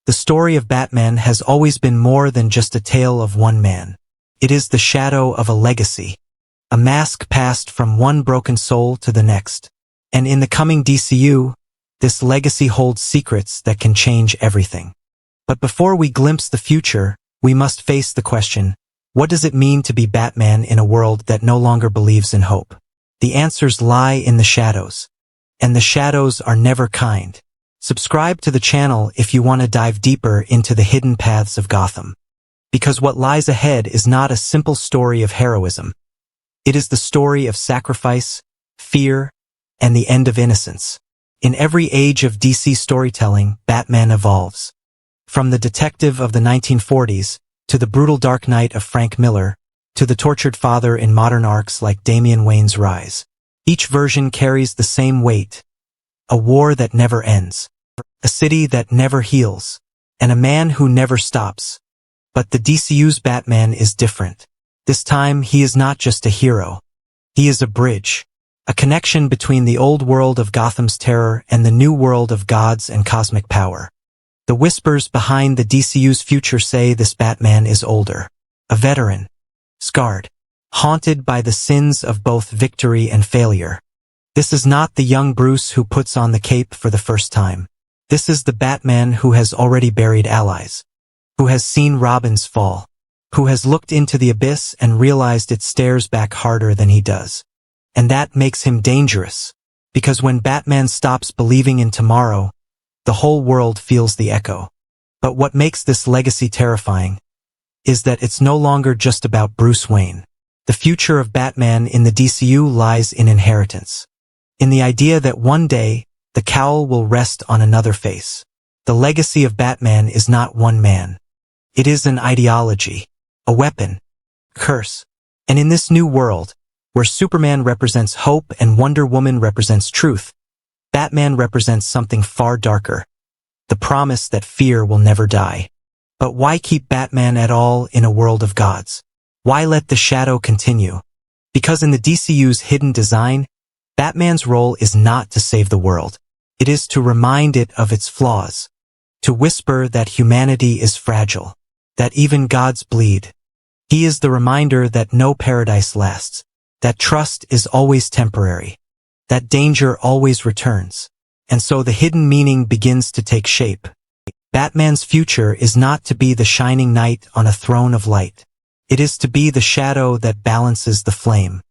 The story of Batman has always been more than just a tale of one man. It is the shadow of a legacy, a mask passed from one broken soul to the next. And in the coming DCU, this legacy holds secrets that can change everything. But before we glimpse the future, we must face the question, what does it mean to be Batman in a world that no longer believes in hope? The answers lie in the shadows. And the shadows are never kind. Subscribe to the channel if you want to dive deeper into the hidden paths of Gotham. Because what lies ahead is not a simple story of heroism. It is the story of sacrifice, fear, and the end of innocence. In every age of DC storytelling, Batman evolves. From the detective of the 1940s, to the brutal Dark Knight of Frank Miller, to the tortured father in modern arcs like Damian Wayne's Rise. Each version carries the same weight. A war that never ends. A city that never heals. And a man who never stops. But the DCU's Batman is different. This time, he is not just a hero. He is a bridge. A connection between the old world of Gotham's terror and the new world of gods and cosmic power. The whispers behind the DCU's future say this Batman is older. A veteran. Scarred. Haunted by the sins of both victory and failure. This is not the young Bruce who puts on the cape for the first time. This is the Batman who has already buried allies. Who has seen Robin's fall. Who has looked into the abyss and realized it stares back harder than he does. And that makes him dangerous. Because when Batman stops believing in tomorrow, the whole world feels the echo. But what makes this legacy terrifying is that it's no longer just about Bruce Wayne. The future of Batman in the DCU lies in inheritance. In the idea that one day, the cowl will rest on another face. The legacy of Batman is not one man. It is an ideology, a weapon, curse. And in this new world, where Superman represents hope and Wonder Woman represents truth, Batman represents something far darker. The promise that fear will never die. But why keep Batman at all in a world of gods? Why let the shadow continue? Because in the DCU's hidden design, Batman's role is not to save the world. It is to remind it of its flaws. To whisper that humanity is fragile. That even gods bleed. He is the reminder that no paradise lasts. That trust is always temporary. That danger always returns. And so the hidden meaning begins to take shape. Batman's future is not to be the shining knight on a throne of light. It is to be the shadow that balances the flame.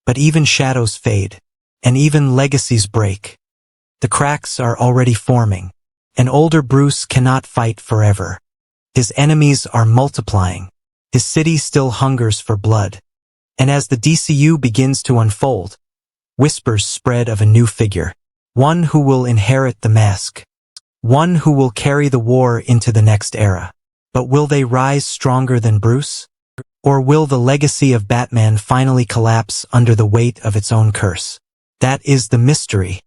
But even shadows fade. And even legacies break. The cracks are already forming. An older Bruce cannot fight forever. His enemies are multiplying. His city still hungers for blood. And as the DCU begins to unfold, whispers spread of a new figure. One who will inherit the mask. One who will carry the war into the next era. But will they rise stronger than Bruce? Or will the legacy of Batman finally collapse under the weight of its own curse? That is the mystery.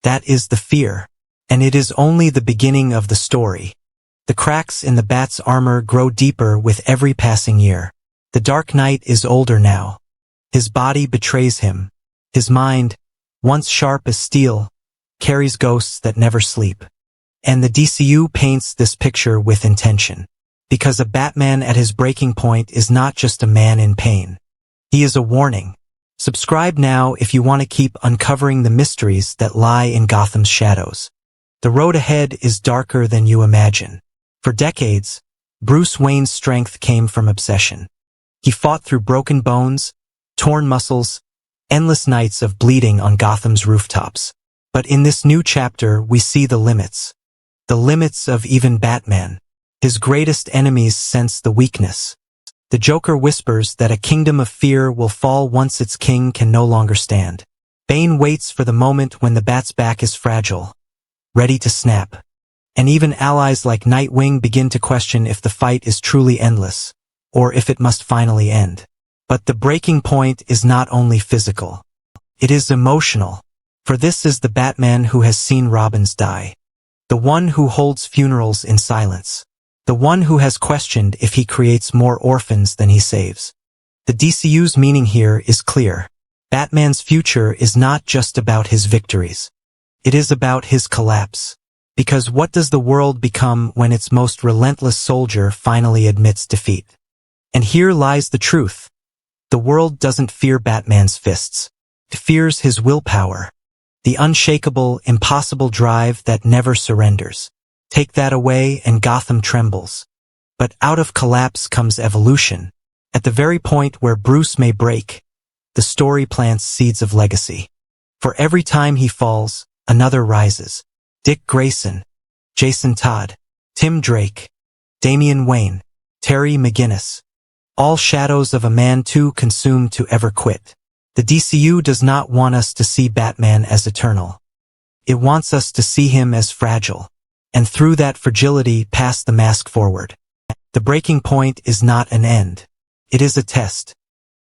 That is the fear. And it is only the beginning of the story. The cracks in the Bat's armor grow deeper with every passing year. The Dark Knight is older now. His body betrays him. His mind, once sharp as steel, carries ghosts that never sleep. And the DCU paints this picture with intention. Because a Batman at his breaking point is not just a man in pain. He is a warning. Subscribe now if you want to keep uncovering the mysteries that lie in Gotham's shadows. The road ahead is darker than you imagine. For decades, Bruce Wayne's strength came from obsession. He fought through broken bones, torn muscles, endless nights of bleeding on Gotham's rooftops. But in this new chapter, we see the limits. The limits of even Batman. His greatest enemies sense the weakness. The Joker whispers that a kingdom of fear will fall once its king can no longer stand. Bane waits for the moment when the Bat's back is fragile, ready to snap. And even allies like Nightwing begin to question if the fight is truly endless, or if it must finally end. But the breaking point is not only physical. It is emotional. For this is the Batman who has seen Robins die. The one who holds funerals in silence. The one who has questioned if he creates more orphans than he saves. The DCU's meaning here is clear. Batman's future is not just about his victories. It is about his collapse. Because what does the world become when its most relentless soldier finally admits defeat? And here lies the truth. The world doesn't fear Batman's fists. It fears his willpower. The unshakable, impossible drive that never surrenders. Take that away and Gotham trembles. But out of collapse comes evolution. At the very point where Bruce may break, the story plants seeds of legacy. For every time he falls, another rises. Dick Grayson, Jason Todd, Tim Drake, Damian Wayne, Terry McGinnis. All shadows of a man too consumed to ever quit. The DCU does not want us to see Batman as eternal. It wants us to see him as fragile. And through that fragility pass the mask forward. The breaking point is not an end. It is a test.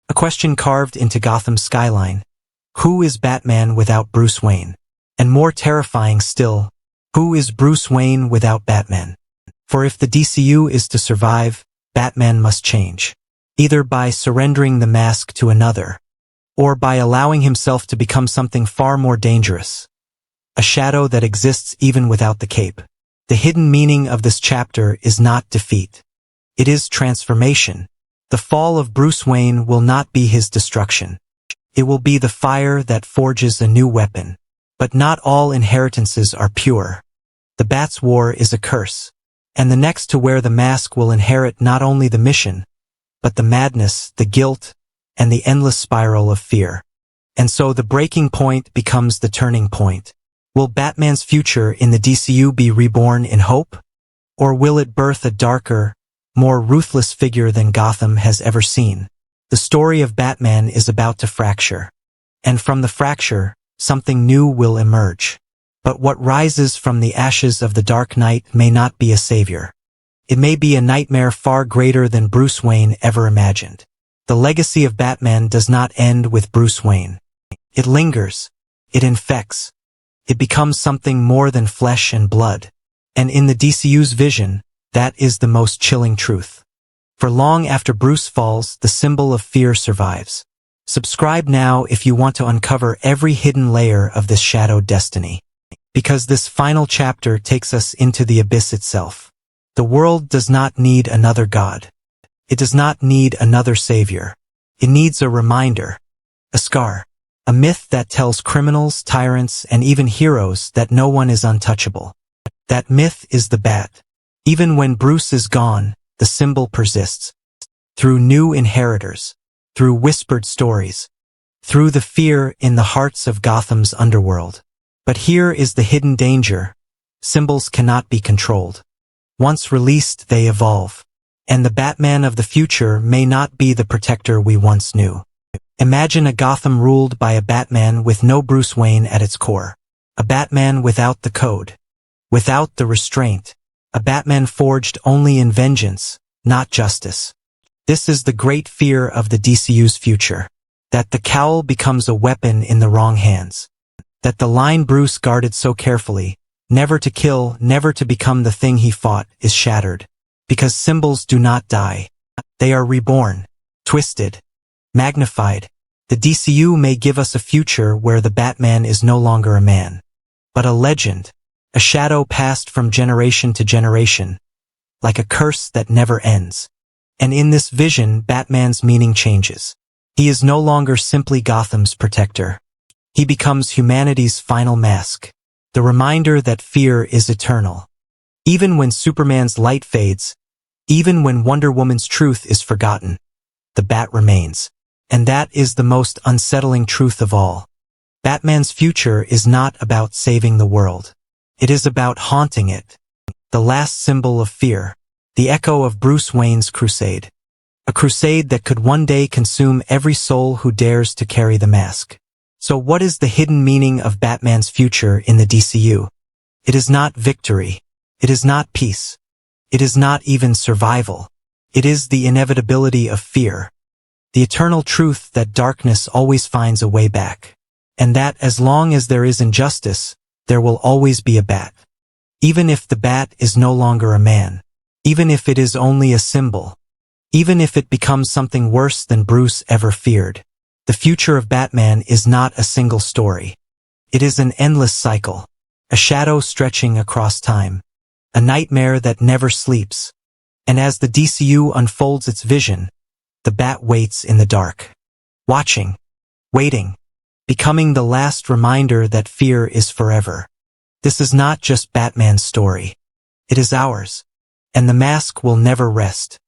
A question carved into Gotham's skyline. Who is Batman without Bruce Wayne? And more terrifying still, who is Bruce Wayne without Batman? For if the DCU is to survive, Batman must change. Either by surrendering the mask to another, or by allowing himself to become something far more dangerous. A shadow that exists even without the cape. The hidden meaning of this chapter is not defeat. It is transformation. The fall of Bruce Wayne will not be his destruction. It will be the fire that forges a new weapon. But not all inheritances are pure. The Bat's war is a curse. And the next to wear the mask will inherit not only the mission, but the madness, the guilt, and the endless spiral of fear. And so the breaking point becomes the turning point. Will Batman's future in the DCU be reborn in hope? Or will it birth a darker, more ruthless figure than Gotham has ever seen? The story of Batman is about to fracture. And from the fracture, something new will emerge. But what rises from the ashes of the Dark Knight may not be a savior. It may be a nightmare far greater than Bruce Wayne ever imagined. The legacy of Batman does not end with Bruce Wayne. It lingers. It infects. It becomes something more than flesh and blood. And in the DCU's vision, that is the most chilling truth. For long after Bruce falls, the symbol of fear survives. Subscribe now if you want to uncover every hidden layer of this shadowed destiny. Because this final chapter takes us into the abyss itself. The world does not need another god. It does not need another savior. It needs a reminder, a scar, a myth that tells criminals, tyrants, and even heroes that no one is untouchable. That myth is the Bat. Even when Bruce is gone, the symbol persists. Through new inheritors, through whispered stories, through the fear in the hearts of Gotham's underworld. But here is the hidden danger. Symbols cannot be controlled. Once released, they evolve. And the Batman of the future may not be the protector we once knew. Imagine a Gotham ruled by a Batman with no Bruce Wayne at its core. A Batman without the code. Without the restraint. A Batman forged only in vengeance, not justice. This is the great fear of the DCU's future. That the cowl becomes a weapon in the wrong hands. That the line Bruce guarded so carefully, never to kill, never to become the thing he fought, is shattered. Because symbols do not die. They are reborn, twisted, magnified. The DCU may give us a future where the Batman is no longer a man, but a legend, a shadow passed from generation to generation, like a curse that never ends. And in this vision, Batman's meaning changes. He is no longer simply Gotham's protector. He becomes humanity's final mask, the reminder that fear is eternal. Even when Superman's light fades, even when Wonder Woman's truth is forgotten, the Bat remains. And that is the most unsettling truth of all. Batman's future is not about saving the world. It is about haunting it. The last symbol of fear. The echo of Bruce Wayne's crusade. A crusade that could one day consume every soul who dares to carry the mask. So what is the hidden meaning of Batman's future in the DCU? It is not victory. It is not peace. It is not even survival. It is the inevitability of fear. The eternal truth that darkness always finds a way back. And that as long as there is injustice, there will always be a Bat. Even if the Bat is no longer a man. Even if it is only a symbol. Even if it becomes something worse than Bruce ever feared. The future of Batman is not a single story. It is an endless cycle. a shadow stretching across time, a nightmare that never sleeps. And as the DCU unfolds its vision, the Bat waits in the dark, watching, waiting, becoming the last reminder that fear is forever. This is not just Batman's story. It is ours, and the mask will never rest.